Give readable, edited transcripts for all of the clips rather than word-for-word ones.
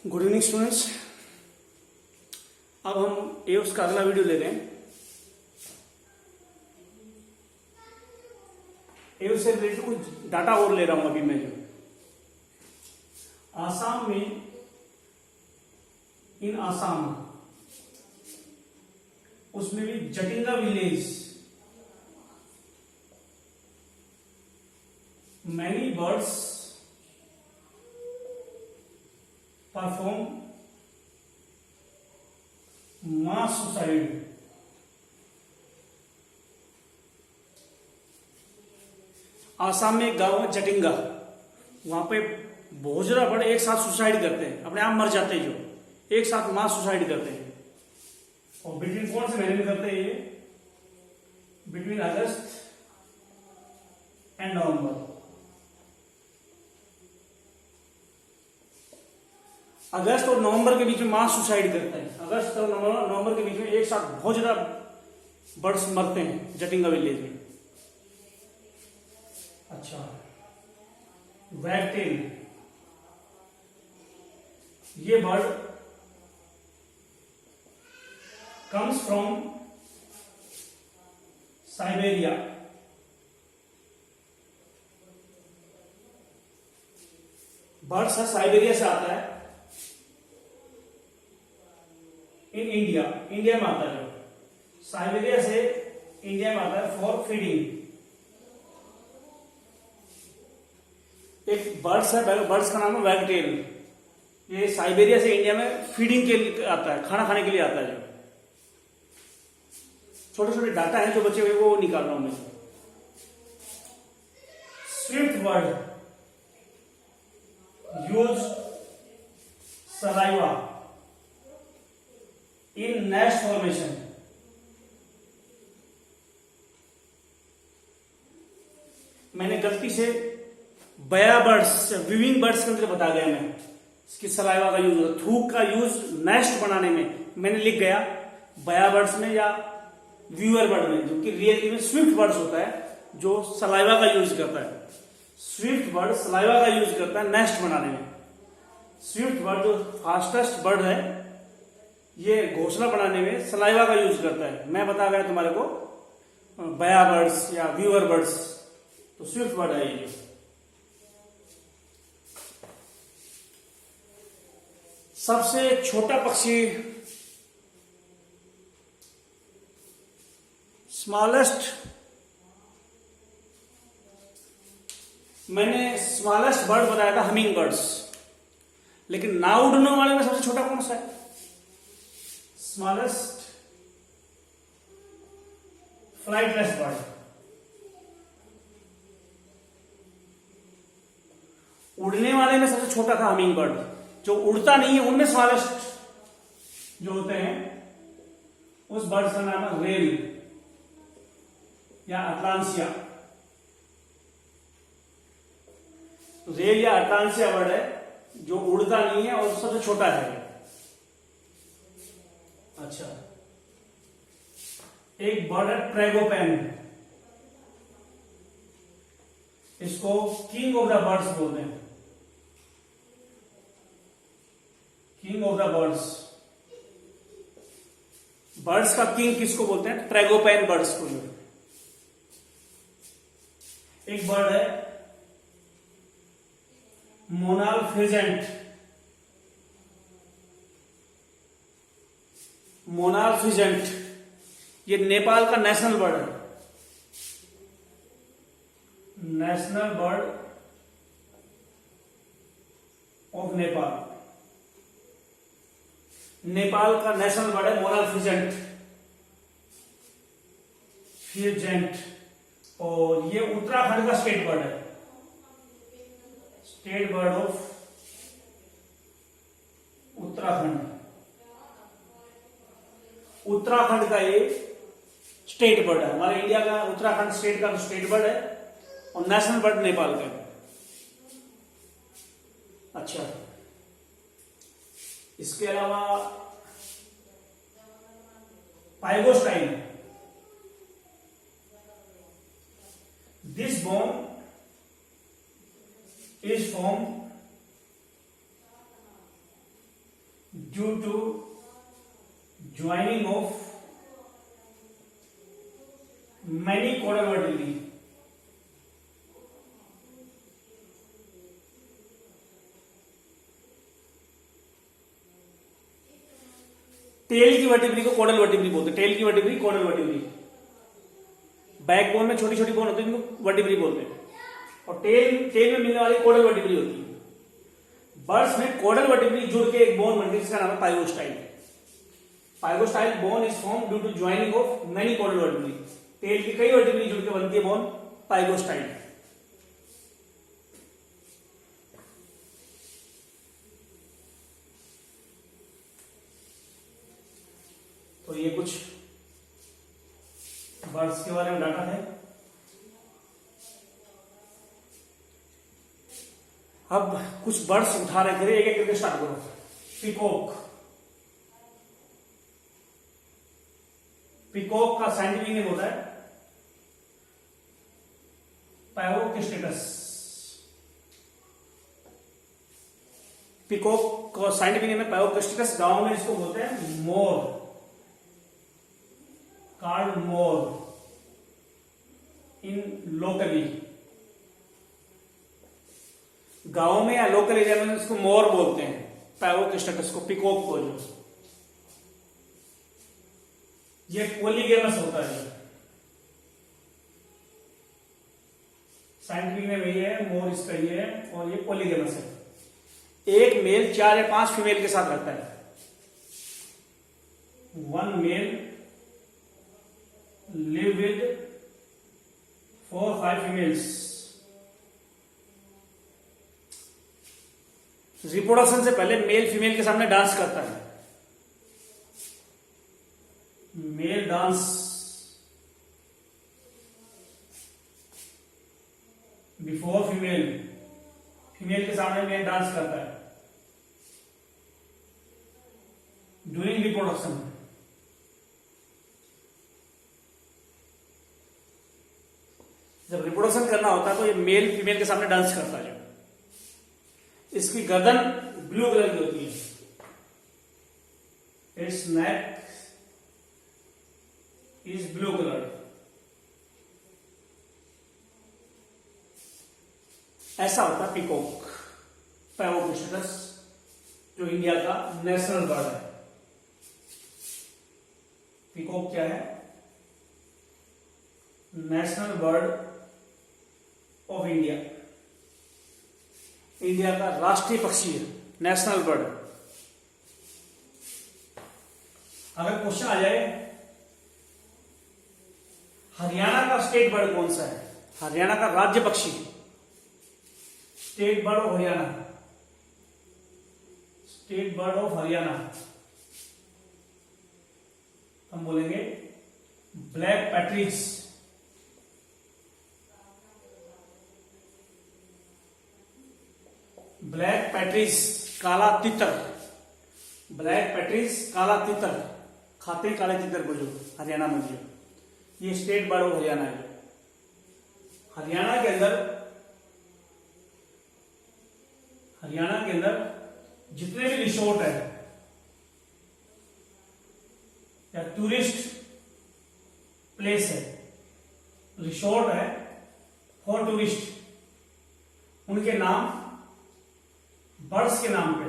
Good evening students. अब हम Eos का अगला वीडियो ले रहे हैं। एओस से रिलेटेड कुछ डाटा और ले रहा हूं अभी मैं। जो आसाम में, इन आसाम, उसमें भी Jatinga village many birds perform मास सुसाइड। आसाम में एक गांव है जटिंगा, वहां पे बहुत ज्यादा बड़े एक साथ सुसाइड करते हैं, अपने आप मर जाते हैं, जो एक साथ मास सुसाइड करते हैं। और बिटवीन कौन से महीने में करते हैं ये? Between August and November. अगस्त और नवंबर के बीच में मास सुसाइड करता है। अगस्त और नवंबर के बीच में एक साथ बहुत ज्यादा बर्ड्स मरते हैं जटिंगा विलेज में। अच्छा, वैगटेल, ये bird comes from Siberia. Bird Siberia से आता है, इन इंडिया, इंडिया में आता है। जो साइबेरिया से इंडिया में आता है फॉर फीडिंग। एक बर्ड्स है, बर्ड्स का नाम है वैगटेल। ये साइबेरिया से इंडिया में फीडिंग के लिए आता है, खाना खाने के लिए आता है। जो छोटे छोटे डाटा है जो बचे हुए वो निकाल रहा हूं मैं। स्विफ्ट बर्ड यूज सलाइवा इन नेस्ट फॉर्मेशन। मैंने गलती से बया बर्ड्स, विविंग बर्ड्स के अंदर बता गया मैं, इसकी सलाइवा का यूज, थूक का यूज नेस्ट बनाने में मैंने लिख गया बया बर्ड्स में या व्यूअर बर्ड में, जो कि रियली में स्विफ्ट बर्ड्स होता है जो सलाइवा का यूज करता है। स्विफ्ट बर्ड सलाइवा का यूज करता है नेस्ट बनाने में। स्विफ्ट बर्ड जो फास्टेस्ट बर्ड है, ये घोंसला बनाने में सलाइवा का यूज करता है। मैं बता गया तुम्हारे को बया बर्ड्स या व्यूअर बर्ड्स, तो स्विफ्ट बर्ड है ये। सबसे छोटा पक्षी, स्मॉलेस्ट, मैंने स्मॉलेस्ट बर्ड बताया था हमिंग बर्ड्स, लेकिन ना उड़ने वाले में सबसे छोटा कौन सा है? Smallest flightless bird. उड़ने वाले में सबसे छोटा था हमिंग बर्ड। जो उड़ता नहीं है उनमें स्मॉलेस्ट जो होते हैं, उस बर्ड का नाम है रेल या अटलांसिया। रेल या अटलांसिया बर्ड है जो उड़ता नहीं है और सबसे छोटा है। अच्छा, एक बर्ड है ट्रैगोपैन, इसको किंग ऑफ द बर्ड्स बोलते हैं। King of the birds, birds का किंग किसको बोलते हैं? ट्रैगोपैन बर्ड्स को। जो एक बर्ड है मोनाल फिजेंट। मोनाल फिजेंट ये नेपाल का नेशनल बर्ड है। National bird of Nepal, Nepal का नेशनल बर्ड है मोनाल फिजेंट। फिजेंट, और ये उत्तराखंड का स्टेट बर्ड है। State bird of Uttarakhand. Uttarakhand का ये स्टेट बर्ड है। हमारे इंडिया का उत्तराखंड स्टेट का स्टेट बर्ड है और नेशनल बर्ड नेपाल का है। अच्छा, इसके अलावा pygostyle, this bone is from due to joining of many caudal vertebrae. Tail की वर्टिब्री को कोडल वर्टिब्री बोलते हैं। टेल की वर्टिब्री कोडल वर्टिब्री। बैकबोन में छोटी छोटी बोन होती है जिनको वर्टिब्री बोलते हैं, और टेल में मिलने वाली कोडल वर्टिब्री होती है। बर्ड्स में कोडल वर्टिब्री जुड़ के एक बोन बनती है जिसका नाम है pygostyle. Pygostyle bone is form due to joining of many caudal vertebrae. Tail की कई वर्टिब्री जुड़ के बनती है बोन पाइगोस्टाइल। तो ये कुछ बर्ड्स के बारे में डाटा है। अब कुछ बर्ड्स उठा रहे थे, एक एक करके स्टार्ट करो। पीकॉक। पीकॉक का साइंटिफिक नेम होता है पैवोकिस्टिकस। पीकॉक का साइंटिफिक नेम है पैवोकिस्टिकस। गांव में इसको बोलते हैं मोर, कार्ड मोर इन लोकली। गांव में या लोकल एरिया में इसको मोर बोलते हैं, पैवोकिस्टिकस को, पिकॉक को। जो ये पॉलीगेमस होता है। साइंटिफिक नेम यही है, मोर इसका ये है, और ये पॉलीगेमस है। एक मेल 4 या 5 फीमेल के साथ रहता है। 1 male live with 4-5 females. Reproduction से पहले मेल फीमेल के सामने डांस करता है। Male dance before female, female के सामने मेल डांस करता है ड्यूरिंग रिप्रोडक्शन। जब रिप्रोडक्शन करना होता है तो ये मेल फीमेल के सामने डांस करता है। इसकी गर्दन ब्लू कलर की होती है। It's neck is blue colour. ऐसा होता है पीकॉक, पैवोकिस्टिकस, जो इंडिया का नेशनल बर्ड है। पीकॉक क्या है? National bird of India. India का राष्ट्रीय पक्षी है, नेशनल बर्ड। अगर क्वेश्चन आ जाए हरियाणा का स्टेट बर्ड कौन सा है, हरियाणा का राज्य पक्षी, state bird of Haryana, state bird of Haryana, हम बोलेंगे ब्लैक पैट्रिज। ब्लैक पैट्रिज, काला तितर। ब्लैक पैट्रिज, काला तितर, खाते काले तितर को, जो हरियाणा में जो ये स्टेट बर्ड ऑफ हरियाणा है। हरियाणा के अंदर जितने भी रिसोर्ट है या टूरिस्ट प्लेस है, रिसोर्ट है फॉर टूरिस्ट, उनके नाम बर्ड्स के नाम पे।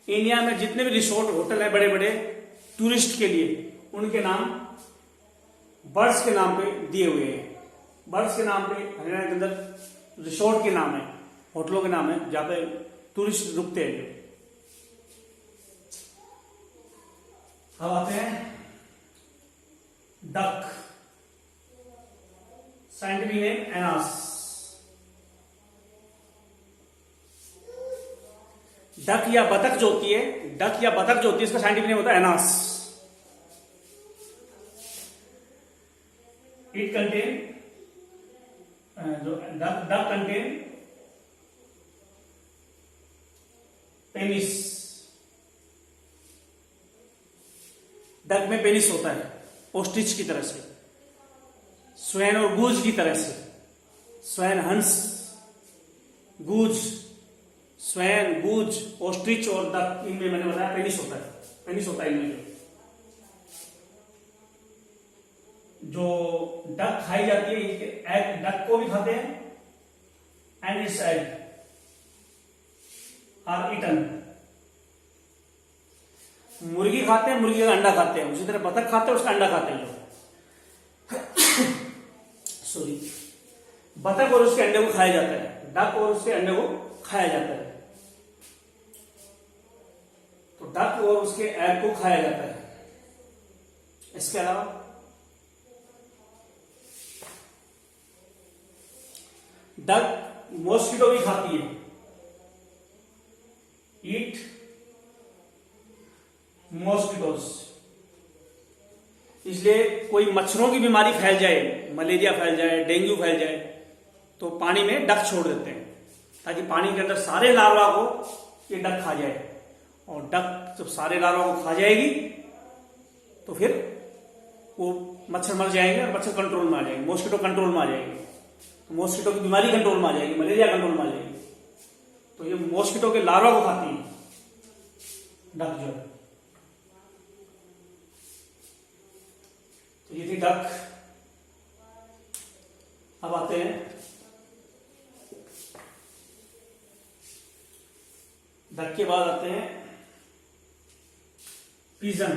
इंडिया में जितने भी रिसोर्ट होटल है बड़े बड़े टूरिस्ट के लिए, उनके नाम बर्ड्स के नाम पे दिए हुए हैं। बर्ड्स के नाम पे हरियाणा के अंदर रिसोर्ट के नाम है, होटलों के नाम है जहां पे टूरिस्ट रुकते हैं। अब आते हैं duck. Scientific name Anas. Duck या बतख जो होती है, डक या बतख जो होती है, इसका साइंटिफिक नेम होता है एनास। इट कंटेन, जो डक कंटेन पेनिस। डक में पेनिस होता है, ओस्ट्रिच की तरह से, स्वैन और गूज की तरह से। स्वैन हंस गूज, स्वैन, गूज, ऑस्ट्रिच और डक, इनमें मैंने बताया पेनिस होता है, पेनिस होता है इनमें। जो डक खाई जाती है, इनके एग, डक को भी खाते हैं and its egg are eaten. मुर्गी खाते हैं, मुर्गी का अंडा खाते हैं, उसी तरह बतख खाते हैं, उसका अंडा खाते हैं लोग। सॉरी, बतख और उसके अंडे को खाया जाता है, डक और उसके अंडे को खाया जाता है। तो डक और उसके एग को खाया जाता है। इसके अलावा डक मॉस्किटो भी खाती है, ईट मॉस्किटोस। इसलिए कोई मच्छरों की बीमारी फैल जाए, मलेरिया फैल जाए, डेंगू फैल जाए, तो पानी में डक छोड़ देते हैं ताकि पानी के अंदर सारे लार्वा को ये डक खा जाए। और डक जब सारे लार्वा को खा जाएगी तो फिर वो मच्छर मर जाएंगे और मच्छर कंट्रोल में आ जाएंगे, मॉस्किटो कंट्रोल में आ जाएगी, तो मॉस्किटो की बीमारी कंट्रोल में आ जाएगी, मलेरिया कंट्रोल में आ जाएगी। तो ये मॉस्किटो के लार्वा को खाती है डक जो है। तो ये थी डक। अब आते हैं डक के बाद आते हैं पिजन।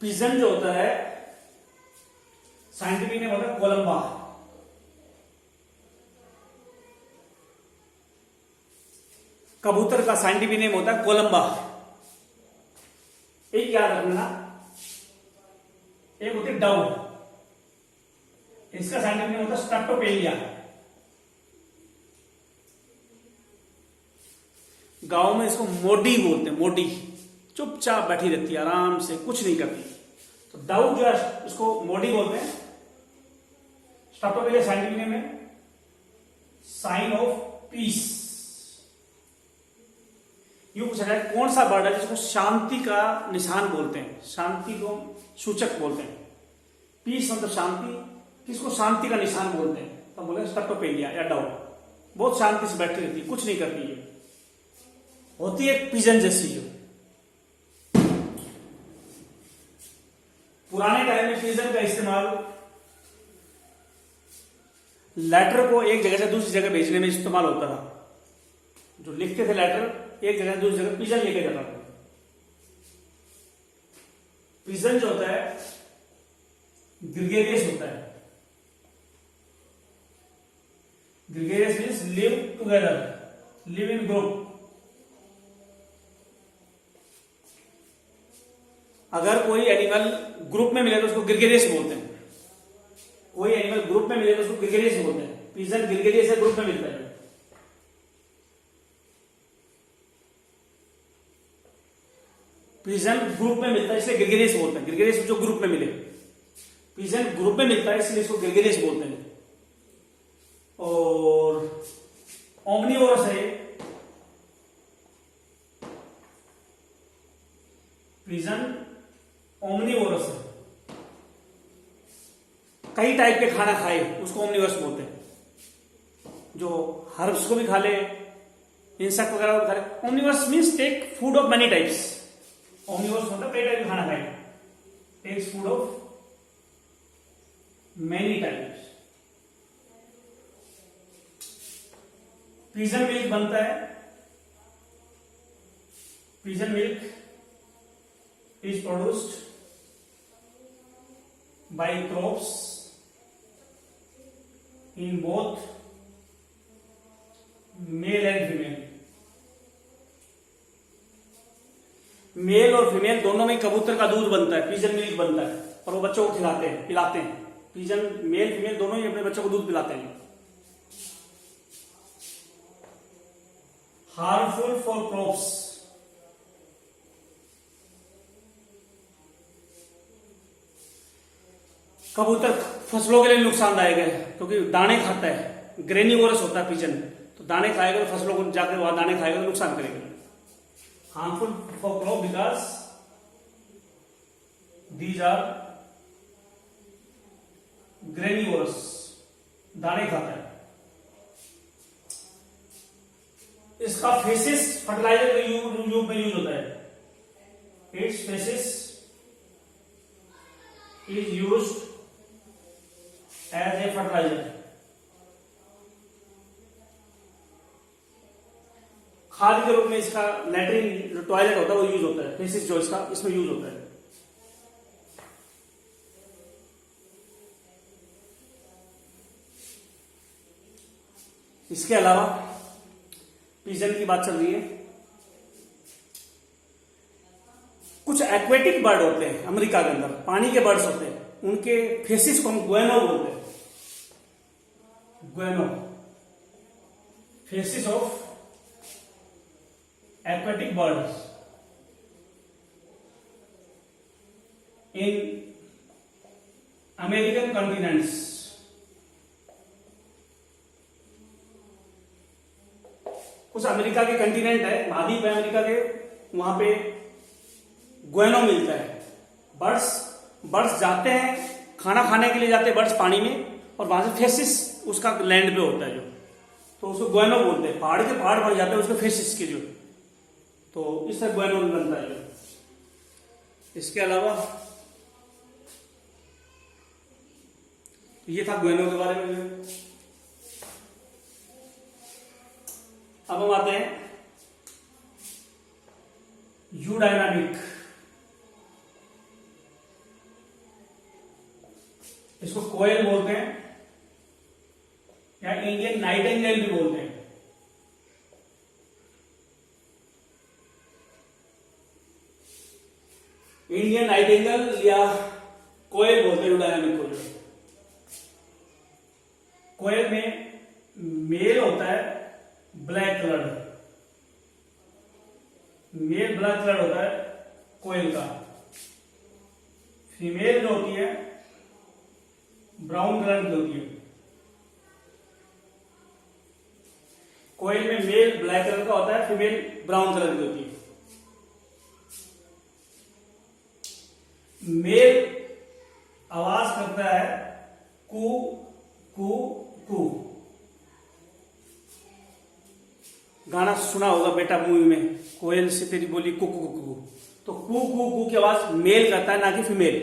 पिजन जो होता है साइंटिफिक नेम होता है कोलंबा। कबूतर का साइंटिफिक नेम होता है कोलंबा। एक याद रखना, एक होती है डव, इसका साइंटिफिक नेम होता है स्ट्रेप्टोपेलिया। गांव में इसको मोडी बोलते हैं, मोडी, चुपचाप बैठी रहती है, आराम से कुछ नहीं करती। तो डव जो है इसको मोडी बोलते हैं। स्ट्रेप्टोपेलिया साइंटिफिक नेम है साइन ऑफ पीस। यूं पूछा जाए कौन सा बर्ड है जिसको शांति का निशान बोलते हैं, शांति को सूचक बोलते हैं। पीस मतलब शांति, किसको शांति का निशान बोलते हैं, तो बोले स्ट्रेप्टोपेलिया या डव। बहुत शांति से बैठी रहती है, कुछ नहीं करती है, होती है एक पिजन जैसी। जो पुराने टाइम में पिजन का इस्तेमाल लेटर को एक जगह से दूसरी जगह भेजने में इस्तेमाल होता था। जो लिखते थे लेटर एक जगह से दूसरी जगह पिजन लेके जाता था। पिजन जो होता है ग्रिगेरियस होता है। Gregarious means live together, live in group. अगर कोई एनिमल ग्रुप में मिले तो उसको ग्रिगेरियस बोलते हैं। कोई एनिमल ग्रुप में मिले तो उसको ग्रिगेरियस बोलते हैं। पिजन ग्रिगेरियस है, ग्रुप में मिलता है। पिजन ग्रुप में मिलता है इसलिए ग्रिगेरियस बोलते हैं। ग्रिगेरियस जो ग्रुप में मिले, पिजन ग्रुप में मिलता है इसलिए इसको ग्रिगेरियस बोलते हैं। और ओमनीवोरस है पिजन, ओमनीवोरस है, कई टाइप के खाना खाए उसको ओमनीवोरस बोलते हैं। जो हर्ब्स को भी खा ले, इंसेक्ट वगैरह को खा ले। Omnivorous means take food of many types. Omnivorous मतलब कई टाइप का खाना खाए, takes food of many types. Pigeon milk बनता है। Pigeon milk is produced by crops in both male and female। Male और फीमेल दोनों में कबूतर का दूध बनता है, पिजन मिल्क बनता है, और वो बच्चों को खिलाते हैं, पिलाते हैं। पिजन मेल फीमेल दोनों ही अपने बच्चों को दूध पिलाते हैं। Harmful for crops. कबूतर फसलों के लिए नुकसानदायक है क्योंकि दाने खाता है, ग्रेनिवोरस होता है पिजन, तो दाने खाएगा तो फसलों को जाकर वहां दाने खाएगा तो नुकसान करेगा। Harmful for crop because these are granules, दाने खाता है। इसका फेसिस फर्टिलाइजर के रूप में यूज होता है। Its faeces is used as a fertiliser. खाद के रूप में इसका लैट्रिन जो टॉयलेट होता है वो यूज होता है। फेसिस जो इसका इसमें यूज होता है। इसके अलावा पिजन की बात चल रही है। कुछ एक्वेटिक बर्ड होते हैं अमेरिका के अंदर, पानी के बर्ड्स होते हैं, उनके फेसिस को हम ग्वेनो बोलते हैं। Guano, faeces of aquatic birds in American continents। कुछ अमेरिका के कंटिनेंट है, महाद्वीप है अमेरिका के, वहां पे ग्वेनो मिलता है। बर्ड्स जाते हैं, खाना खाने के लिए जाते हैं बर्ड्स पानी में, और वहां से फेसिस उसका लैंड पे होता है जो, तो उसको ग्वेनो बोलते हैं। पहाड़ के पहाड़ बढ़ जाते हैं उसके फेसिस के जो, तो इससे ग्वेनो बनता है। इसके अलावा ये था ग्वेनो के बारे में। अब हम आते हैं यूडायनामिक। इसको कोयल बोलते हैं या इंडियन नाइटिंगेल भी बोलते हैं। इंडियन नाइटिंगेल या कोयल बोलते हैं यूडायनामिक को। कोयल में मेल होता है black colour, male black colour होता है कोयल का। फीमेल जो होती है ब्राउन कलर की होती है। कोयल में मेल ब्लैक कलर का होता है, फीमेल ब्राउन कलर की होती है। मेल आवाज करता है कू कू कू। गाना सुना होगा बेटा मूवी में, कोयल से तेरी बोली कू कू कू। तो कू कू कू की आवाज मेल करता है, ना कि फीमेल।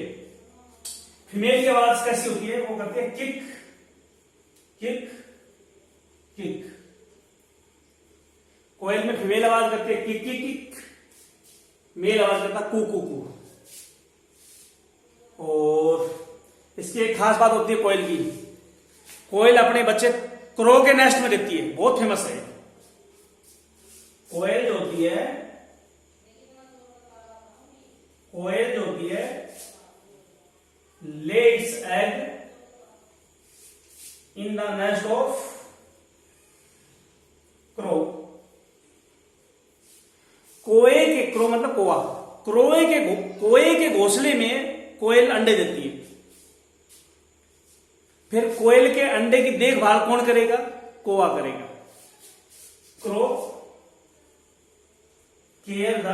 फीमेल की आवाज कैसी होती है? वो करते हैं किक किक किक। कोयल में फीमेल आवाज करती है किक किक किक, मेल आवाज करता है कू कू कू। और इसकी एक खास बात होती है कोयल की, कोयल अपने बच्चे क्रो के नेस्ट में रखती है, बहुत फेमस है। कोयल जो होती है, कोयल जो होती है lay its egg in the nest of crow। कोए के, क्रो मतलब कोआ, कोए के घोंसले में कोयल अंडे देती है। फिर कोयल के अंडे की देखभाल कौन करेगा? कोआ करेगा। Crow care the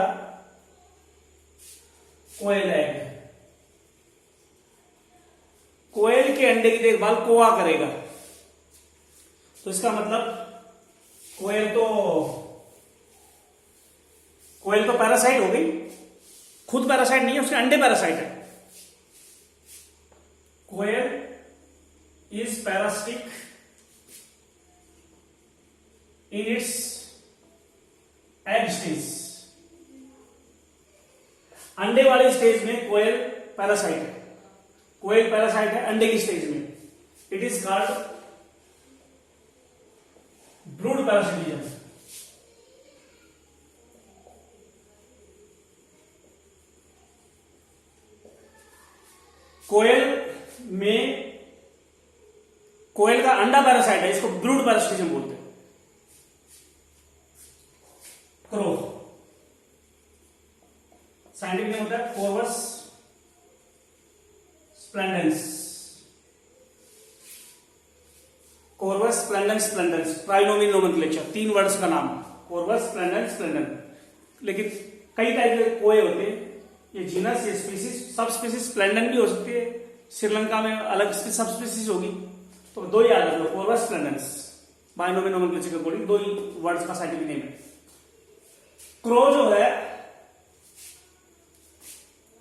koel egg. कोयल के अंडे की देखभाल कोआ करेगा। तो इसका मतलब कोयल तो पैरासाइट हो गई, खुद पैरासाइट नहीं है, उसके अंडे पैरासाइट है। कोयल is parasitic in its egg stage। अंडे वाले स्टेज में कोयल पैरासाइट है। कोयल पैरासाइट है अंडे की स्टेज में। It is called brood parasitism. कोयल का अंडा पैरासाइट है, इसको ब्रूड पैरासिटिज्म बोलते हैं। क्रो साइंटिफिक नेम होता है कोर्वस splendens. कोर्वस splendens splendens, trinomial nomenclature, 3 words का नाम, कोर्वस स्प्लेंडेंस स्प्लेंडेंस। लेकिन कई टाइप के कोए होते हैं, ये जीनस, ये स्पीसीज, सब स्पीसीज स्प्लेंडेंट भी हो सकती है, श्रीलंका में अलग सब स्पीसीज होगी, तो दो ही याद रख लो, कोरवस प्लेनेंस, बाइनोमियल नोमेनक्लेचर के अकॉर्डिंग दो ही वर्ड्स का साइंटिफिक नेम है। क्रो जो है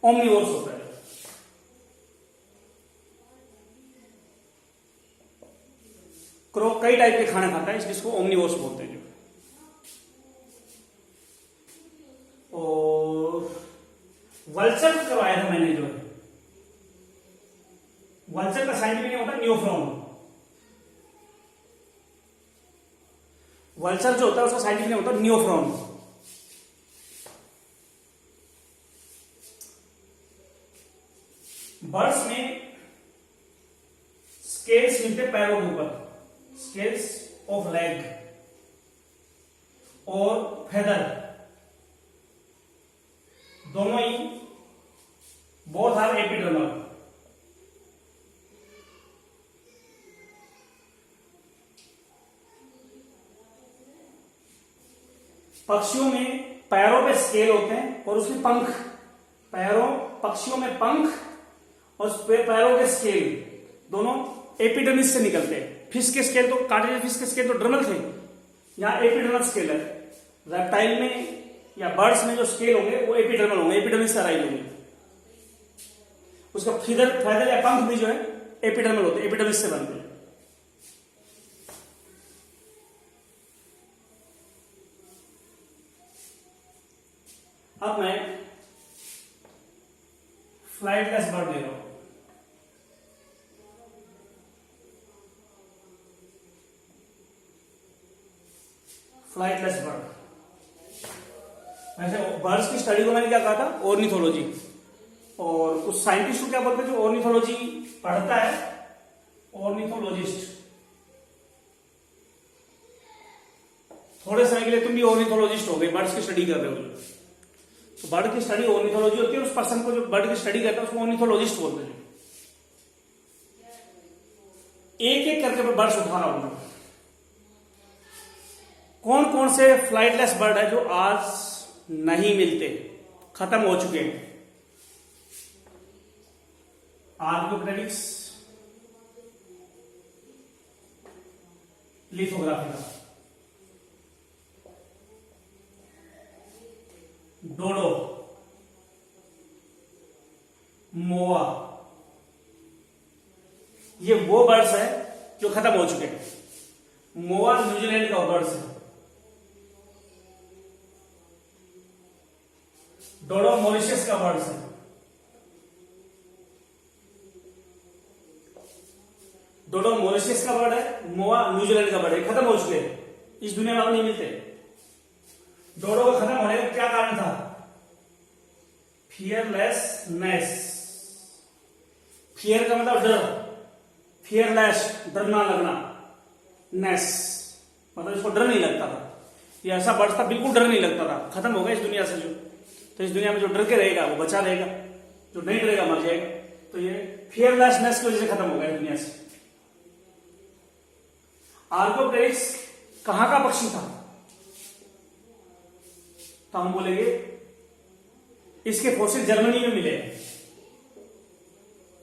ओमनिवोर्स होता है। क्रो कई टाइप के खाना खाता है, जिसको ओमनिवोर्स बोलते हैं। और वल्चर करवाया था मैंने, जो है वल्चर का साइंटिफिक नेम होता है न्यूफ्रॉन। वल्चर जो होता है उसका साइंटिफिक नेम होता है न्यूफ्रॉन। बर्ड्स में स्केल्स मिलते हैं पैरों के ऊपर, स्केल्स ऑफ लेग, और फेदर दोनों ही बोथ आर एपिडर्मल। पक्षियों में पैरों पे स्केल होते हैं और उसके पंख, पक्षियों में पंख और पैरों के स्केल दोनों एपिडर्मिस से निकलते हैं। फिश के स्केल तो कार्टिलेज फिश के स्केल तो डर्मल थे, यहां एपिडर्मल स्केल है। रेप्टाइल में या बर्ड्स में जो स्केल होंगे वो एपिडर्मल होंगे, एपिडर्मिस से अराइज होंगे। उसका फैदर या पंख भी जो है एपिडर्मल होते हैं, एपिडर्मिस से बनते हैं। अब मैं फ्लाइटलेस बर्ड ले रहा हूं। फ्लाइटलेस बर्ड, वैसे बर्ड्स की स्टडी को मैंने क्या कहा था, ऑर्निथोलॉजी। और उस साइंटिस्ट को क्या बोलते हैं जो ऑर्निथोलॉजी पढ़ता है, ऑर्निथोलॉजिस्ट। थोड़े समय के लिए तुम भी ऑर्निथोलॉजिस्ट हो गए, बर्ड्स की स्टडी कर रहे हो। तो बर्ड की स्टडी ऑर्निथोलॉजी होती है, उस पर्सन को जो बर्ड की स्टडी करता है उसको ऑर्निथोलॉजिस्ट बोलते हैं। एक एक करके मैं बर्ड्स उठा रहा हूं। कौन कौन से फ्लाइटलेस बर्ड है जो आज नहीं मिलते, खत्म हो चुके हैं? आर्गोप्टेरिक्स, लिथोग्राफिका, डोडो, मोआ, ये वो बर्ड्स है जो खत्म हो चुके हैं। मोआ न्यूजीलैंड का बर्ड्स है। डोडो मॉरिशस का बर्ड्स है। डोडो मॉरिशस का बर्ड है, मोआ न्यूजीलैंड का बर्ड है, खत्म हो चुके हैं, इस दुनिया में अब नहीं मिलते। डोडो का खत्म होने का क्या कारण था? फियरलेसनेस। फियर का मतलब डर, फियरलेस डर ना लगना, नेस मतलब इसको डर नहीं लगता था। ये ऐसा बर्ड था बिल्कुल डर नहीं लगता था, खत्म हो गया इस दुनिया से। जो तो इस दुनिया में जो डर के रहेगा वो बचा रहेगा, जो नहीं डरेगा मर जाएगा। तो ये फियरलेसनेस की वजह से खत्म हो गया दुनिया से। आर्गोप्टेरिक्स कहां का पक्षी था? तो हम बोलेंगे इसके फॉसिल जर्मनी में मिले।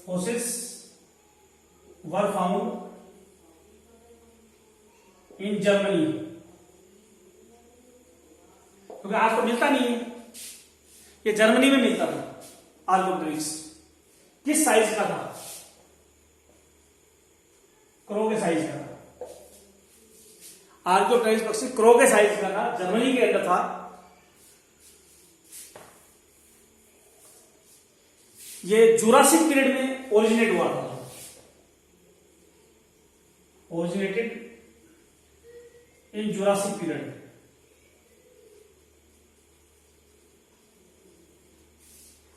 Fossils were found in Germany, क्योंकि आज तो मिलता नहीं है, ये जर्मनी में मिलता था। आर्गोप्टेरिक्स किस साइज का था? क्रो के साइज का था। आर्गोप्टेरिक्स पक्षी क्रो के साइज का था, जर्मनी के अंदर था। ये जुरासिक पीरियड में ओरिजिनेट हुआ था, originated in Jurassic period.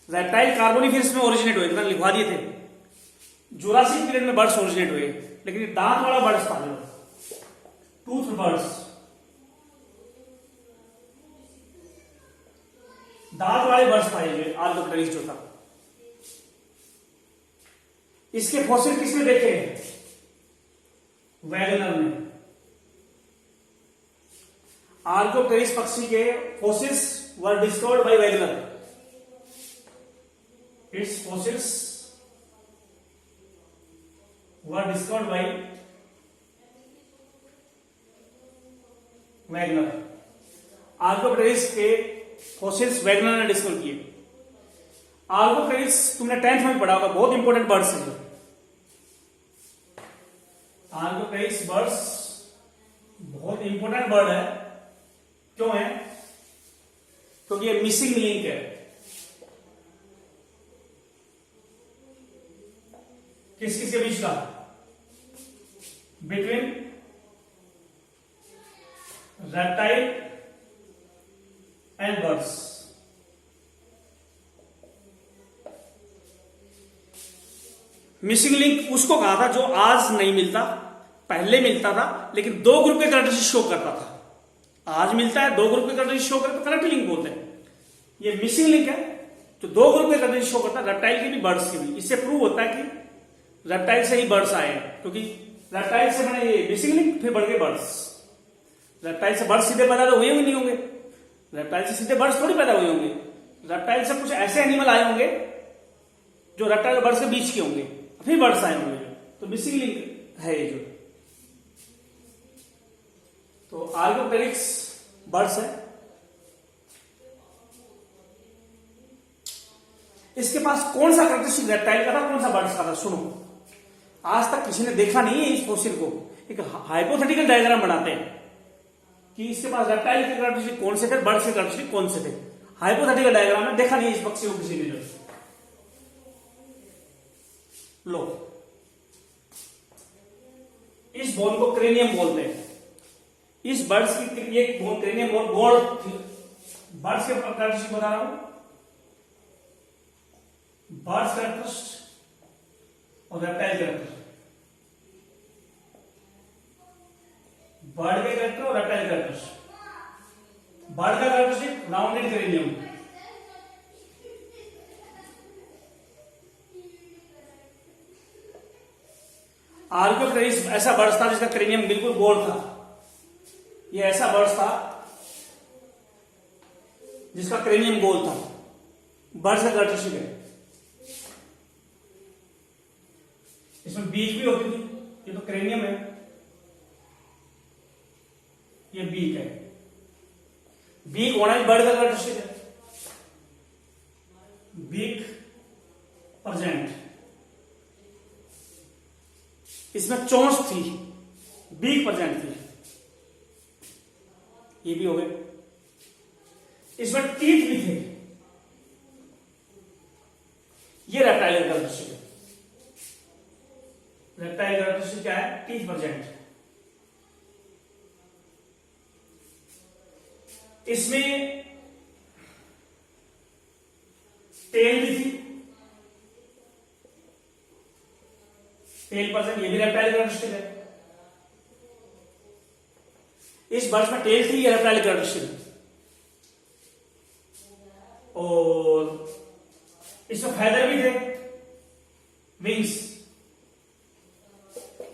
Reptile Carboniferous में ओरिजिनेट हुए, इतना लिखवा दिए थे। जुरासिक पीरियड में बर्ड्स ओरिजिनेट हुए, लेकिन ये दांत वाला बर्ड्स था, टूथ बर्ड्स, दांत वाले बर्ड्स पाए गए। आर्गोप्टेरिक्स जो था, इसके फॉसिल किसने देखे? वैगनर ने। आर्गोप्टेरिक्स पक्षी के fossils were discovered by Wagner. It's fossils were discovered by Wagner. Archaeopteryx के फॉसिल्स वैगनर ने डिस्कवर किए। आर्गोप्टेरिक्स तुमने 10th में पढ़ा होगा, बहुत इंपॉर्टेंट बर्ड्स है। आर्गोप्टेरिक्स बर्ड्स बहुत इंपॉर्टेंट बर्ड है। क्यों है? क्योंकि ये मिसिंग लिंक है किस किस के बीच का, between reptile and birds. Missing link उसको कहा था जो आज नहीं मिलता, पहले मिलता था, लेकिन दो ग्रुप के करेक्टरिस्टिक शो करता था। आज मिलता है, दो ग्रुप के करेक्टरिस्टिक शो करता है, करेक्ट लिंक बोलते हैं। ये मिसिंग लिंक है जो दो ग्रुप के करेक्टरिस्टिक शो करता है, रेप्टाइल के भी बर्ड्स के भी। इससे प्रूव होता है कि रेप्टाइल से ही बर्ड्स आए हैं, क्योंकि रेप्टाइल से बने ये मिसिंग लिंक, फिर बढ़ गए बर्ड्स। रेप्टाइल से बर्ड्स सीधे पैदा तो हुए ही नहीं होंगे, रेप्टाइल से सीधे बर्ड्स थोड़ी पैदा हुए होंगे। रेप्टाइल से कुछ ऐसे एनिमल आए होंगे जो रेप्टाइल और बर्ड्स के बीच के होंगे, फिर बर्ड्स आए होंगे। तो मिसिंग लिंक है ये जो। तो आर्गोप्टेरिक्स बर्ड्स है। इसके पास कौन सा करेक्टरिस्टिक रेप्टाइल का था, कौन सा बर्ड्स का था? सुनो, आज तक किसी ने देखा नहीं है इस फॉसिल को। एक हाइपोथेटिकल डायग्राम बनाते हैं कि इसके पास रेप्टाइल के करेक्टरिस्टिक कौन से थे, बर्ड्स के करेक्टरिस्टिक कौन से थे। हाइपोथेटिकल डायग्राम में देखा नहीं इस पक्षी को किसी ने। लो, इस बोन को क्रेनियम बोलते हैं। इस बर्ड्स की ये bone cranium bone gold birds के करेक्टरिस्टिक बता रहा हूं। बर्ड्स कैरेक्टरिस्टिक और रेप्टाइल कैरेक्टरिस्टिक, बर्ड के कैरेक्टर और रेप्टाइल कैरेक्टरिस्टिक। बर्ड का कैरेक्टरिस्टिक राउंडेड क्रेनियम, आर्गोप्टेरिक्स ऐसा बर्ड्स था जिसका क्रेनियम बिल्कुल गोल था। ये ऐसा बर्ड्स था जिसका क्रेनियम गोल था। बर्ड्स का कैरेक्टरिस्टिक है। इसमें बीक भी होती थी, ये तो क्रेनियम है, ये बीक है। बीक होना ही बर्ड का कैरेक्टरिस्टिक है। बीक प्रेजेंट, इसमें चोंच थी, बीक प्रेजेंट थी, ये भी हो गए। इसमें टीथ भी थे, ये रेप्टाइल कैरेक्टरिस्टिक है। रेप्टाइल कैरेक्टरिस्टिक क्या है? Teeth present. इसमें टेल भी थी, टेल पर्सन, ये भी रेप्टाइल कैरेक्टरिस्टिक है। इस बर्ड्स में टेल थी, ये रेप्टाइल कैरेक्टरिस्टिक। और इसमें फैदर भी थे, विंग्स।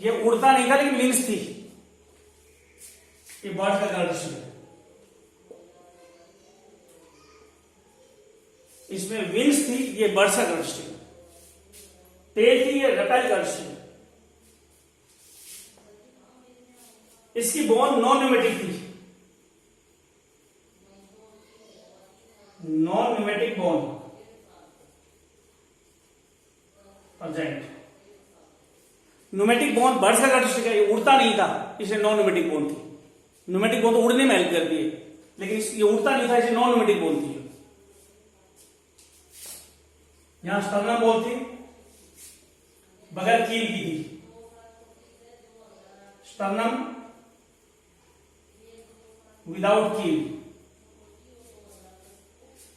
ये उड़ता नहीं था लेकिन विंग्स थी, ये बर्ड्स का कैरेक्टरिस्टिक है। इसमें विंग्स थी, ये बर्ड्स का कैरेक्टरिस्टिक है। टेल थी, ये रेप्टाइल कैरेक्टरिस्टिक है। इसकी बोन नॉन न्यूमेटिक थी, non pneumatic bone present. Pneumatic bone birds का कैरेक्टरिस्टिक है, ये उड़ता नहीं था इसलिए नॉन न्यूमेटिक बोन थी। न्यूमेटिक बोन तो उड़ने में हेल्प करती है, लेकिन ये उड़ता नहीं था इसलिए नॉन न्यूमेटिक बोन थी। यहां स्टर्नम बोन थी, बगैर कील की थी। स्टर्नम विदाउट कील,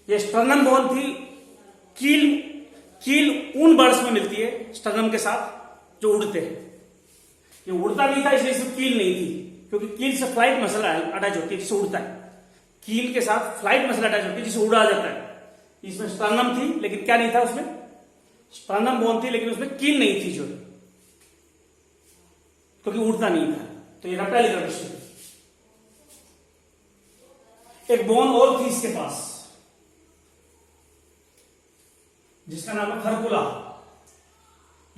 ये स्टर्नम बोन थी। कील, कील उन बर्ड्स में मिलती है स्टर्नम के साथ जो उड़ते हैं। ये उड़ता नहीं था इसलिए इसमें कील नहीं थी, क्योंकि कील से फ्लाइट मसल अटैच होती है जिससे उड़ता है। कील के साथ फ्लाइट मसल अटैच होती है जिससे उड़ा जाता है। इसमें स्टर्नम थी लेकिन क्या नहीं था उसमें, स्टर्नम बोन थी लेकिन उसमें कील नहीं थी जो, क्योंकि उड़ता नहीं था। तो ये रेप्टाइल कैरेक्टरिस्टिक। एक बोन और थी इसके पास जिसका नाम है फर्कुला।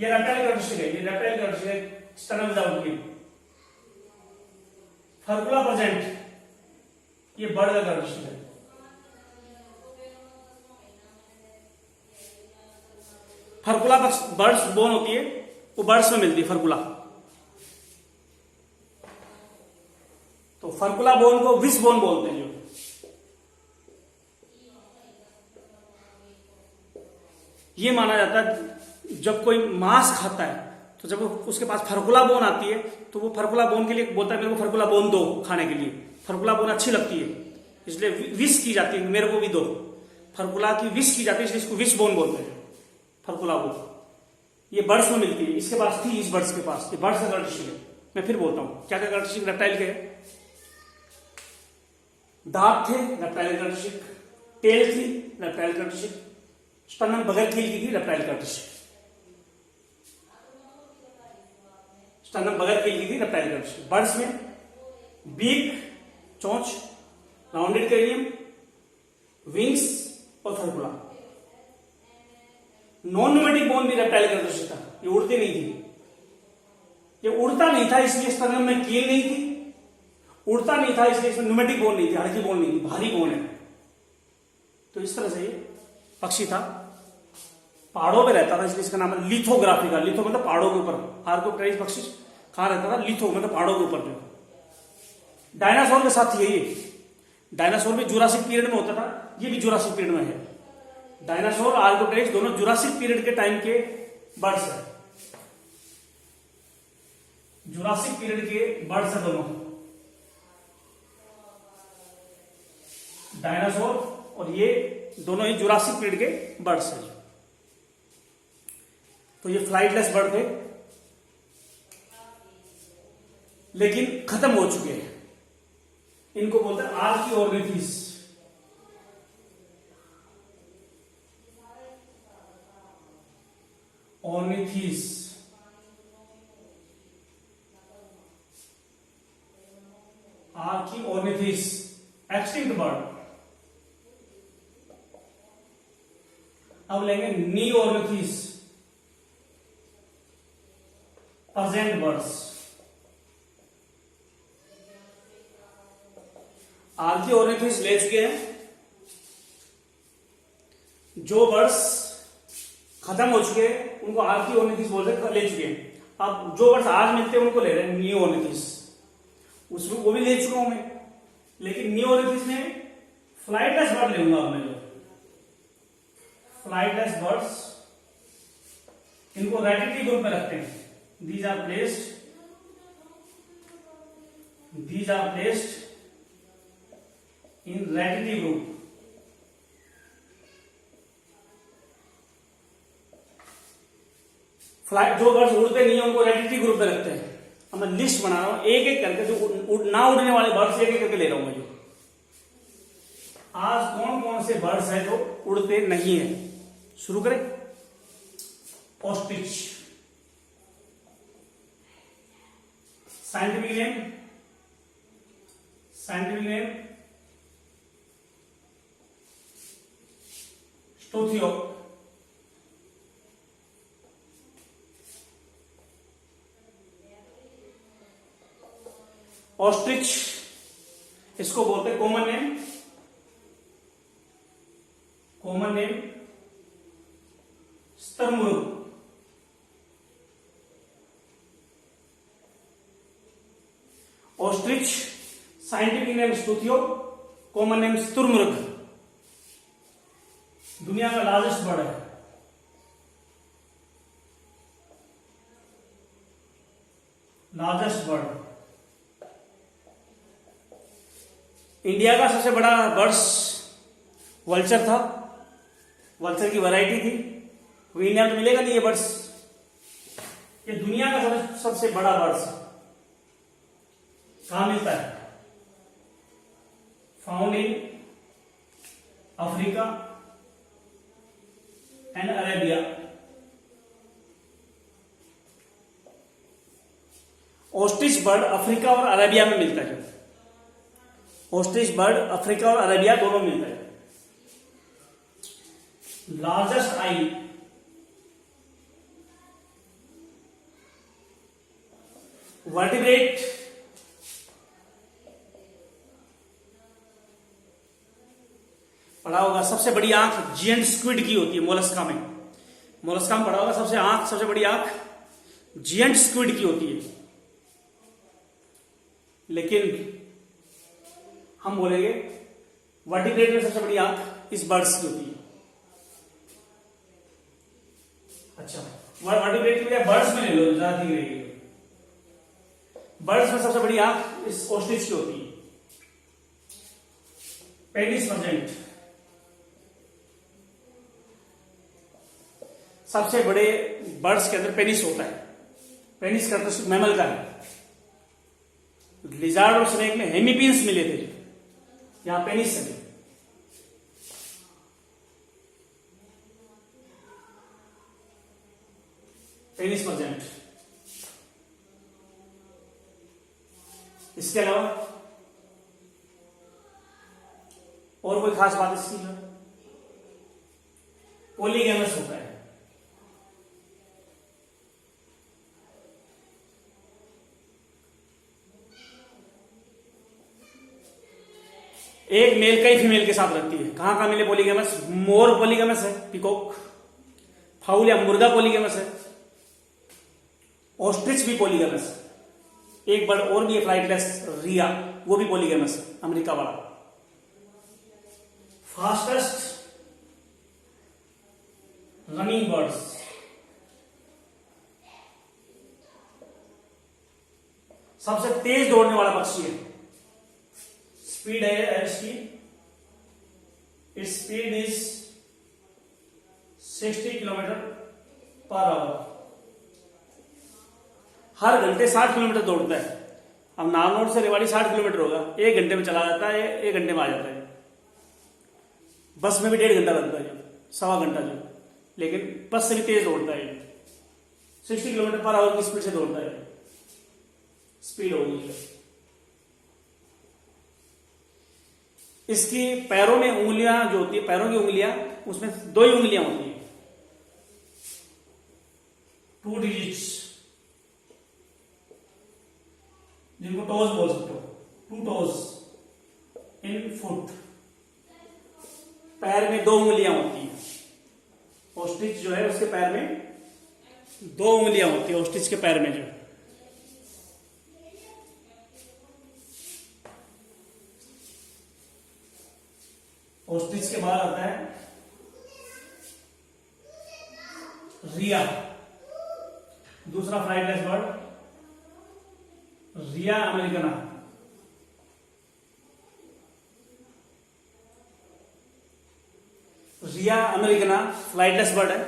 ये रेप्टाइल कैरेक्टरिस्टिक है, ये रेप्टाइल कैरेक्टरिस्टिक है, स्टर्नम विदाउट गिल। फर्कुला प्रेजेंट, ये बर्ड का कैरेक्टरिस्टिक है। फर्कुला बर्ड्स बोन होती है, वो बर्ड्स में मिलती है फर्कुला। तो फर्कुला बोन को विश बोन बोलते हैं। जो ये माना जाता है जब कोई मांस खाता है तो जब उसके पास फर्कुला बोन आती है तो वो फर्कुला बोन के लिए बोलता है मेरे को फर्कुला बोन दो खाने के लिए, फर्कुला बोन अच्छी लगती है इसलिए विश की जाती है, मेरे को भी दो। फर्कुला की विश की जाती है इसलिए इसको विश बोन बोलते हैं, फर्कुला बोन। ये बर्ड्स में मिलती है, इसके पास थी, इस बर्ड्स के पास। ये बर्ड्स का कैरेक्टरिस्टिक है। मैं फिर बोलता हूं क्या क्या कैरेक्टरिस्टिक रेप्टाइल के है। दांत थे, रेप्टाइल कैरेक्टरिस्टिक। टेल थी, रेप्टाइल कैरेक्टरिस्टिक। स्टर्नम बगैर कील की थी, रेप्टाइल कैरेक्टरिस्टिक। स्टर्नम बगैर कील की थी, रेप्टाइल कैरेक्टरिस्टिक। बर्ड्स में बीक, चोंच, राउंडेड कैरियम, विंग्स और फर्कुला। नॉन न्यूमेटिक बोन भी रेप्टाइल कैरेक्टरिस्टिक था, ये उड़ती नहीं थी। ये उड़ता नहीं था इसलिए स्टर्नम में कील नहीं थी, उड़ता नहीं था इसलिए इसमें न्यूमेटिक बोन नहीं थी, हल्की बोन नहीं थी, भारी बोन है। तो इस तरह से ये पक्षी था, पहाड़ों पे रहता था इसलिए इसका नाम है लिथोग्राफिका। लिथो मतलब पहाड़ों के ऊपर। आर्कोप्टेरिक्स पक्षी कहां रहता था? लिथो मतलब पहाड़ों के ऊपर। जो डायनासोर के साथ ये डायनासोर भी जुरासिक पीरियड में होता था, ये भी जुरासिक पीरियड में है। डायनासोर और आर्कोप्टेरिक्स दोनों जुरासिक पीरियड के टाइम के बर्ड्स है। जुरासिक पीरियड के बर्ड्स है दोनों, डायनासोर और ये दोनों ही जुरासिक पीरियड के बर्ड्स हैं। तो ये फ्लाइटलेस बर्ड थे लेकिन खत्म हो चुके हैं। इनको बोलते हैं आर्कियोर्निथीस। ऑर्निथीस आर्कियोर्निथीस एक्सटिंक्ट बर्ड। अब लेंगे नीओर्निथीस प्रेजेंट बर्ड्स। आर्कियोर्निथीस ले चुके हैं, जो बर्ड्स खत्म हो चुके हैं उनको आर्कियोर्निथीस बोलते हैं, ले चुके हैं। अब जो बर्ड्स आज मिलते हैं उनको ले रहे हैं नीओर्निथीस। उसमें वो भी ले चुका हूं मैं, लेकिन नीओर्निथीस में फ्लाइटलेस बर्ड लूंगा मैं। जो फ्लाइटलेस बर्ड्स, इनको रेटिटी ग्रुप में रखते हैं। These are placed in ratity group. Flight जो बर्ड्स उड़ते नहीं है उनको रेटिटी ग्रुप में रखते हैं। अब मैं लिस्ट बना रहा हूं एक एक करके, जो ना उड़ने वाले बर्ड्स एक एक करके ले रहा हूं मैं। जो आज कौन कौन से बर्ड्स हैं जो उड़ते नहीं है, शुरू करें। Ostrich, scientific name Struthio. Ostrich इसको बोलते हैं कॉमन नेम स्तर्मुरुग। Ostrich, scientific name Struthio, common name स्तुर्मुर्ग। दुनिया का लार्जेस्ट बर्ड है। Largest bird. इंडिया का सबसे बड़ा बर्ड्स वल्चर था। वल्चर की वैरायटी थी, वो इंडिया में मिलेगा नहीं ये बर्ड्स। ये दुनिया का सबसे बड़ा बर्ड्स कहां मिलता है? Found in Africa and Arabia. Ostrich bird Africa और अरेबिया में मिलता है। ऑस्ट्रिच बर्ड अफ्रीका और अरेबिया दोनों मिलता है। लार्जेस्ट आई वर्टिब्रेट पढ़ा होगा, सबसे बड़ी आंख जिएंट स्क्विड की होती है मोलस्का में। मोलस्का में पढ़ा होगा सबसे बड़ी आंख जिएंट स्क्विड की होती है। लेकिन हम बोलेंगे वर्टिब्रेट में सबसे बड़ी आंख इस बर्ड्स की होती है। अच्छा, वर्टिब्रेट में या बर्ड्स में ले लो, ज्यादा ठीक रहेगी। बर्ड्स में सबसे बड़ी आंख इस ऑस्ट्रिच की होती है। पेनिस परजेंट, सबसे बड़े बर्ड्स के अंदर पेनिस होता है। पेनिस कैरेक्टरिस्टिक मैमल का है। लिजार्ड और स्नेक में हेमीपिन्स मिले थे, यहां पेनिस है। Penis present. इसके अलावा और कोई खास बात इसकी है? पॉलीगैमस होता है। एक मेल कई फीमेल के साथ रहती है। कहां कहां मिले पॉलीगैमस? मोर पॉलीगैमस है, पिकॉक, फाउल या मुर्गा पॉलीगैमस है, ऑस्ट्रिच भी पॉलीगैमस है। एक बर्ड और भी है फ्लाइटलेस, रिया, वो भी पॉलीगैमस है, अमेरिका वाला। फास्टेस्ट रनिंग बर्ड्स, सबसे तेज दौड़ने वाला पक्षी है। स्पीड है इसकी, इस speed is 60 kilometre per hour. हर घंटे 60 किलोमीटर दौड़ता है। अब नारनौल से रेवाड़ी 60 किलोमीटर होगा, 1 घंटे में चला जाता है, 1 घंटे में आ जाता है। बस में भी 1.5 घंटा लगता है, सवा घंटा जो, लेकिन बस से भी तेज दौड़ता है। 60 किलोमीटर पर आवर की स्पीड से दौड़ता है। स्पीड होगी। इसकी पैरों में उंगलियां जो होती है, पैरों की उंगलियां, उसमें 2 ही उंगलियां होती है, 2 डिजिट्स, जिनको टोज बोल सकते हो, 2 टोज इन फुट। पैर में 2 उंगलियां होती हैं। ऑस्ट्रिच जो है उसके पैर में 2 उंगलियां होती है, ऑस्ट्रिच के पैर में जो। ऑस्ट्रिच के बाद आता है रिया, दूसरा फ्लाइटलेस बर्ड, रिया अमेरिकना। रिया अमेरिकना फ्लाइटलेस बर्ड है,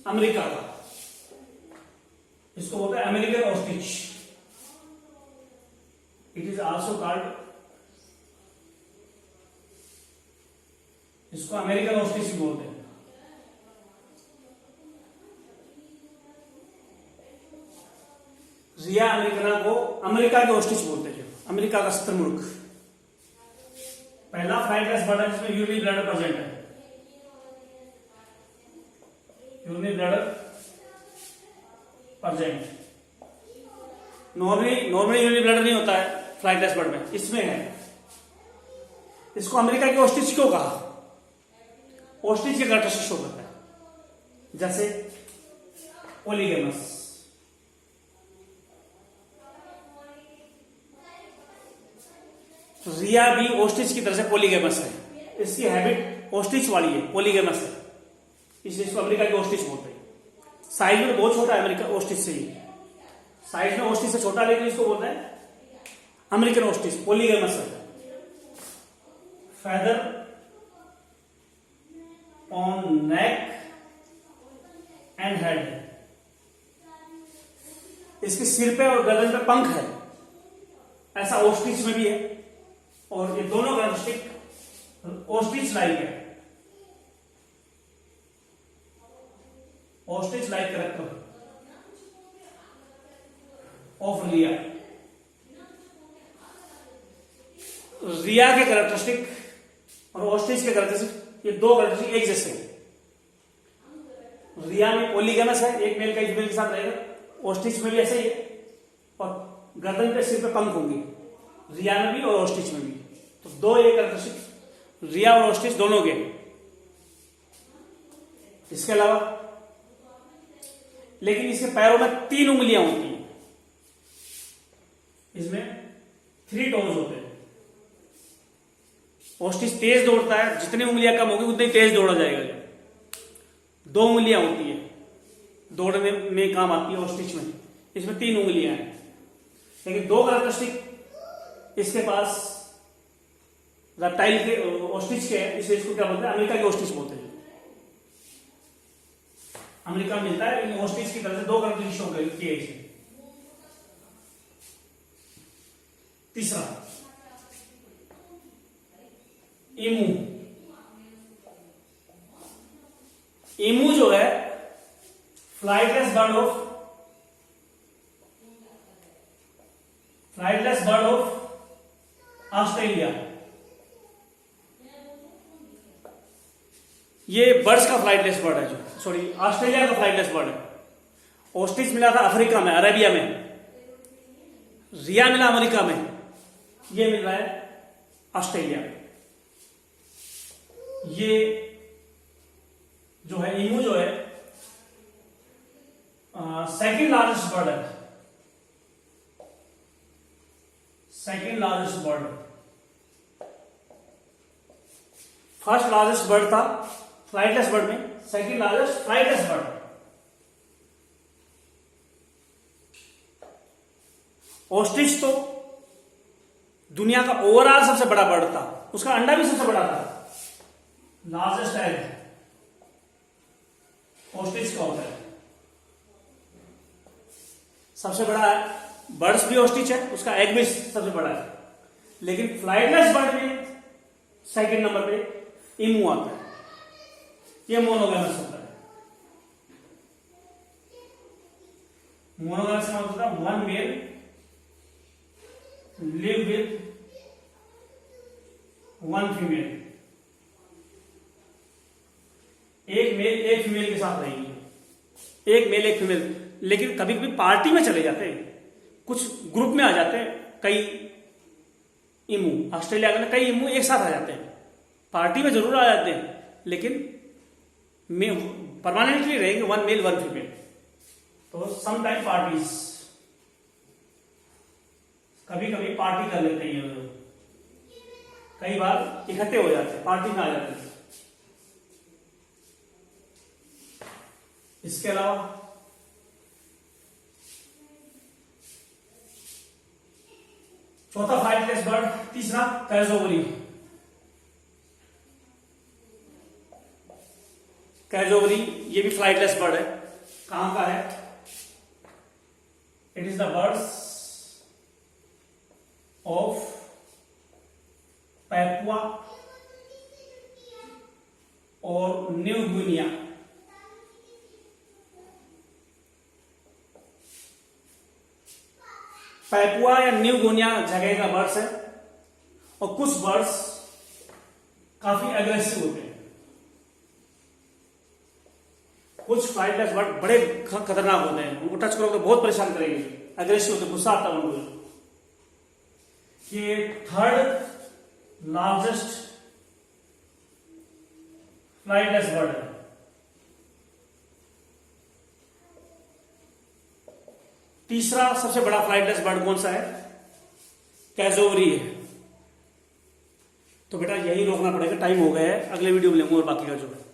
अमेरिका का। इसको बोलते हैं American ostrich. It is also called, इसको अमेरिकन ऑस्ट्रिच भी बोलते हैं। रिया अमेरिकना को अमेरिका के ऑस्ट्रिच बोलते हैं, अमेरिका का शतुरमुर्ग। पहला फ्लाइटलेस बर्ड है जिसमें यूरिनरी ब्लैडर प्रेजेंट है। Urinary bladder present. Normally urinary bladder नहीं होता है फ्लाइटलेस बर्ड में, इसमें है। इसको अमेरिका के ऑस्ट्रिच क्यों कहा? ऑस्ट्रिच के कैरेक्टरिस्टिक शो करता है, जैसे पॉलीगैमस। रिया भी ऑस्ट्रिच की तरह से पॉलीगैमस है। इसकी हैबिट ऑस्ट्रिच वाली है, पॉलीगैमस है, इसलिए इसको अमेरिका के ऑस्ट्रिच बोलते हैं। साइज में बहुत छोटा है अमेरिका ऑस्ट्रिच से ही, साइज में ऑस्ट्रिच से छोटा, लेकिन इसको बोलते हैं अमेरिकन ऑस्ट्रिच, पॉलीगैमस है। Feather on neck and head, इसके सिर पे और गर्दन पे पंख है, ऐसा ऑस्ट्रिच में भी है। और ये दोनों कैरेक्टरिस्टिक ऑस्ट्रिच लाइक है, ऑस्ट्रिच लाइक कैरेक्टर ऑफ रिया। रिया के कैरेक्टरिस्टिक और ऑस्ट्रिच के कैरेक्टरिस्टिक, ये 2 कैरेक्टरिस्टिक एक जैसे हैं। रिया में पॉलीगैमस है, एक मेल का एक फीमेल के साथ रहेगा। ऑस्ट्रिच में भी ऐसे ही है, और गर्दन पे, सिर पे पंख होंगे, रिया में भी और ऑस्ट्रिच में भी। तो दो ये कैरेक्टरिस्टिक रिया और ऑस्ट्रिच दोनों के। इसके अलावा लेकिन इसके पैरों में 3 उंगलियां होती हैं, इसमें 3 टोज होते हैं। ऑस्ट्रिच तेज दौड़ता है, जितनी उंगलियां कम होगी उतनी तेज दौड़ा जाएगा। 2 उंगलियां होती है, दौड़ने में काम आती है ऑस्ट्रिच में, इसमें 3 उंगलियां हैं। लेकिन 2 कैरेक्टरिस्टिक इसके पास रेप्टाइल के, ऑस्ट्रिच के हैं, इसलिए इसको क्या बोलते हैं, अमेरिका की ऑस्ट्रिच बोलते हैं। अमेरिका में मिलता है, लेकिन ऑस्ट्रिच की तरह से 2 कैरेक्टरिस्टिक शो किए इसे। तीसरा ईमू। ईमू जो है फ्लाइटलेस बर्ड ऑफ ऑस्ट्रेलिया। ये बर्ड्स का फ्लाइटलेस बर्ड है, जो सॉरी ऑस्ट्रेलिया का फ्लाइटलेस बर्ड है। ऑस्ट्रिच मिला था अफ्रीका में, अरेबिया में, रिया मिला अमेरिका में, ये मिल रहा है ऑस्ट्रेलिया में। ये जो है ईमू जो है सेकंड लार्जेस्ट बर्ड है, second largest bird. First largest bird था फ्लाइटलेस बर्ड में, second largest flightless bird. Ostrich तो दुनिया का ओवरऑल सबसे बड़ा बर्ड था, उसका अंडा भी सबसे बड़ा था। लार्जेस्ट एग ऑस्ट्रिच का होता है, सबसे बड़ा बर्ड्स भी ऑस्ट्रिच है, उसका एग भी सबसे बड़ा है। लेकिन फ्लाइटलेस बर्ड में सेकंड नंबर पे ईमू आता है। ये मोनोगैमस होता है। मोनोगैमस का मतलब होता है one male live with one female, एक मेल एक फीमेल के साथ रहेंगे, एक मेल एक फीमेल। लेकिन कभी कभी पार्टी में चले जाते हैं, कुछ ग्रुप में आ जाते हैं कई ईमू। ऑस्ट्रेलिया में कई ईमू एक साथ आ जाते हैं, पार्टी में जरूर आ जाते हैं, लेकिन परमानेंटली रहेंगे वन मेल वन फीमेल। तो समटाइम पार्टीज, कभी कभी पार्टी कर लेते हैं, ये कई बार इकट्ठे हो जाते हैं, पार्टी में आ जाते हैं। इसके अलावा चौथा फ्लाइटलेस बर्ड, तीसरा कैजोवरी। कैजोवरी ये भी फ्लाइटलेस बर्ड है। कहां का है? It is the birds of Papua और न्यू गिनिया। पैपुआ या न्यू गिनिया जगह का बर्ड्स है, और कुछ बर्ड्स काफी एग्रेसिव होते हैं। कुछ फ्लाइटलेस बर्ड बड़े खतरनाक होते हैं, उनको टच करोगे तो बहुत परेशान करेंगे, एग्रेसिव होते, गुस्सा आता है उनको। ये थर्ड लार्जेस्ट फ्लाइटलेस बर्ड है। तीसरा सबसे बड़ा फ्लाइटलेस बर्ड कौन सा है? कैजोवरी है। तो बेटा यही रोकना पड़ेगा, टाइम हो गया है, अगले वीडियो में लेंगे और बाकी का जो है।